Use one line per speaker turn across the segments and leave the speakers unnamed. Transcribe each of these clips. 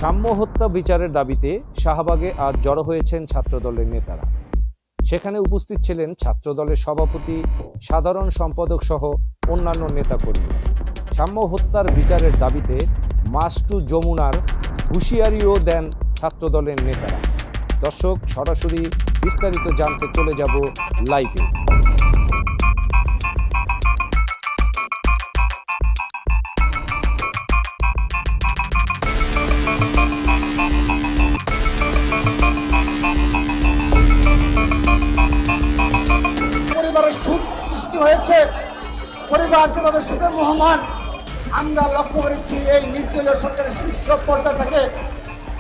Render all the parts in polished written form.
সাম্য হত্যা বিচারের দাবিতে শাহবাগে আজ জড়ো হয়েছেন ছাত্রদলের নেতারা। সেখানে উপস্থিত ছিলেন ছাত্রদলের সভাপতি, সাধারণ সম্পাদক সহ অন্যান্য নেতাকর্মী। সাম্য হত্যার বিচারের দাবিতে মার্চ টু যমুনার হুঁশিয়ারিও দেন ছাত্রদলের নেতারা। দর্শক, সরাসরি বিস্তারিত জানতে চলে যাব লাইভে।
পরিবারের সুখ সৃষ্টি হয়েছে, পরিবার যেভাবে সুখের মেহমান আমরা লক্ষ্য করেছি। এই নির্দলীয় সরকারের শীর্ষ পর্যায় থেকে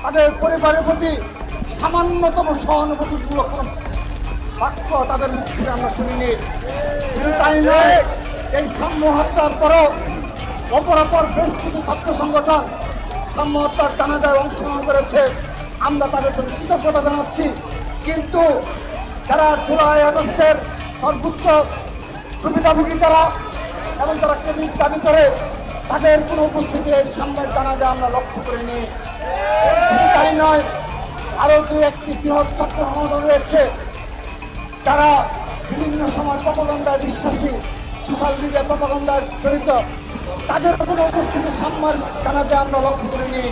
তাদের পরিবারের প্রতি সামান্যতম সহানুভূতিমূলক কোনো বাক্য তাদের মুখ থেকে আমরা শুনিনি। শুধু তাই নয়, এই সাম্য হত্যার পরও অপরাপর বেশ কিছু ছাত্র সংগঠন সাম্য হত্যার জানাজায় অংশগ্রহণ করেছে। আমরা তাদের প্রতি কৃতজ্ঞতা জানাচ্ছি। কিন্তু যারা জুলাই আগস্টের সর্বোচ্চ সুবিধাভোগী যারা এবং যারা ক্রেডিট দাবি করে, তাদের কোনো উপস্থিতি এই সামনের জানাজা আমরা লক্ষ্য করিনি। তাই নয়, আরও দু একটি বৃহৎ ছাত্র সংগঠন রয়েছে যারা বিভিন্ন সময় প্রপাগান্ডায় বিশ্বাসী, সোশ্যাল মিডিয়া প্রপাগান্ডায় জড়িত, তাদের কোনো উপস্থিতি সামনের জানাজা আমরা লক্ষ্য করিনি।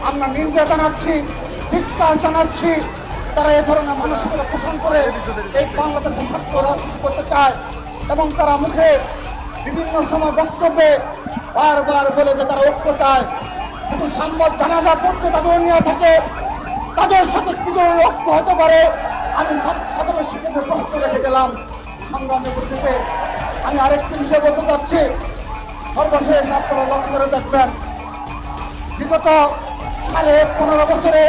আমরা নিন্দা জানাচ্ছি, ধিক্কার জানাচ্ছি। তারা এই ধরনের মানসিকতা পোষণ করে এই বাংলাদেশের ছাত্র রাজনীতি করতে চায় এবং তারা মুখে বিভিন্ন সময় বক্তব্যে বারবার বলে যে তারা ঐক্য চায়, কিন্তু সাম্য জানাজা পড়তে তাদের নিয়ে থাকে। তাদের সাথে কি ধরনের ঐক্য হতে পারে? আমি সাধারণ শিক্ষকদের প্রশ্ন রেখে গেলাম সংগ্রামের পদ্ধতিতে। আমি আরেকটি বিষয় বলতে চাচ্ছি। সর্বশেষ আপনারা লক্ষ্য করে দেখবেন, বিগত 15.5 বছরে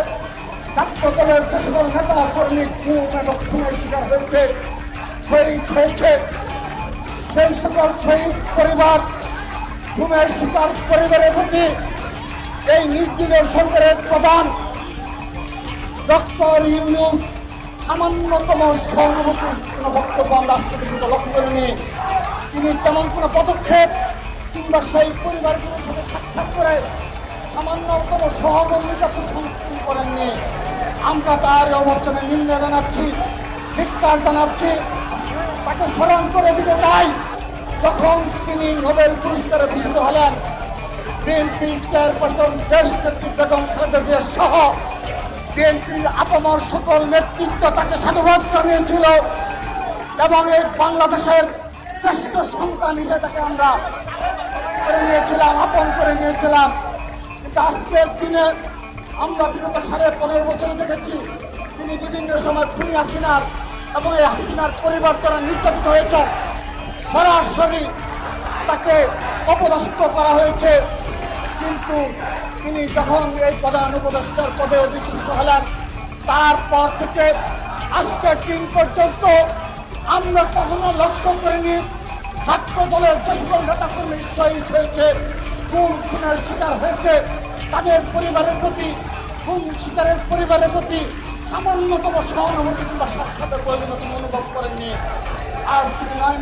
ছাত্রদলের যে সকল নেতা কর্মী খুন এবং খুনের শিকার হয়েছে, শহীদ হয়েছে, সেই সকল শহীদ পরিবার, খুনের শিকার পরিবারের প্রতি এই নির্দলীয় সরকারের প্রধান ডক্টর ইউনূস সামান্যতম সহানুভূতির কোনো বক্তব্য আমরা আজকে পর্যন্ত লক্ষ্য করিনি। তিনি তেমন কোনো পদক্ষেপ কিংবা সেই পরিবারগুলোর সাথে সাক্ষাৎ করে সামান্যতম সহমর্মিতা পোষণ করেননি। আমরা তার অবস্থানে নিন্দা জানাচ্ছি, ধিক্কার জানাচ্ছি। তাকে স্মরণ করে দিতে চাই, যখন তিনি নোবেল পুরস্কারে ভূষিত হলেন, বিএনপি চেয়ারপারসন দেশ নেত্রী বেগম খালেদা জিয়া সহ বিএনপির আপামর সকল নেতৃত্ব তাকে সাধুবাদ জানিয়েছিল এবং এই বাংলাদেশের শ্রেষ্ঠ সন্তান হিসেবে তাকে আমরা করে নিয়েছিলাম, আপন করে নিয়েছিলাম। কিন্তু আজকের দিনে আমরা বিগত 15.5 বছরে দেখেছি তিনি বিভিন্ন সময় খুনি হাসিনার এবং এই হাসিনার পরিবার দ্বারা নির্যাতিত হয়েছে। সরাসরি তাকে অপদস্থ করা হয়েছে। কিন্তু তিনি যখন এই প্রধান উপদেষ্টার পদে অধিষ্ঠিত হলেন, তারপর থেকে আজকের দিন পর্যন্ত আমরা কখনো লক্ষ্য করিনি ছাত্র দলের যে সকল নেতাকর্মী শহীদ হয়েছে, খুনের শিকার হয়েছে, তাদের পরিবারের প্রতি, খুন শিকারের পরিবারের প্রতি সামান্যতম সহানুভূতি কিংবা সাক্ষাতের প্রয়োজনীয়তা অনুভব করেননি। আর তিনি 9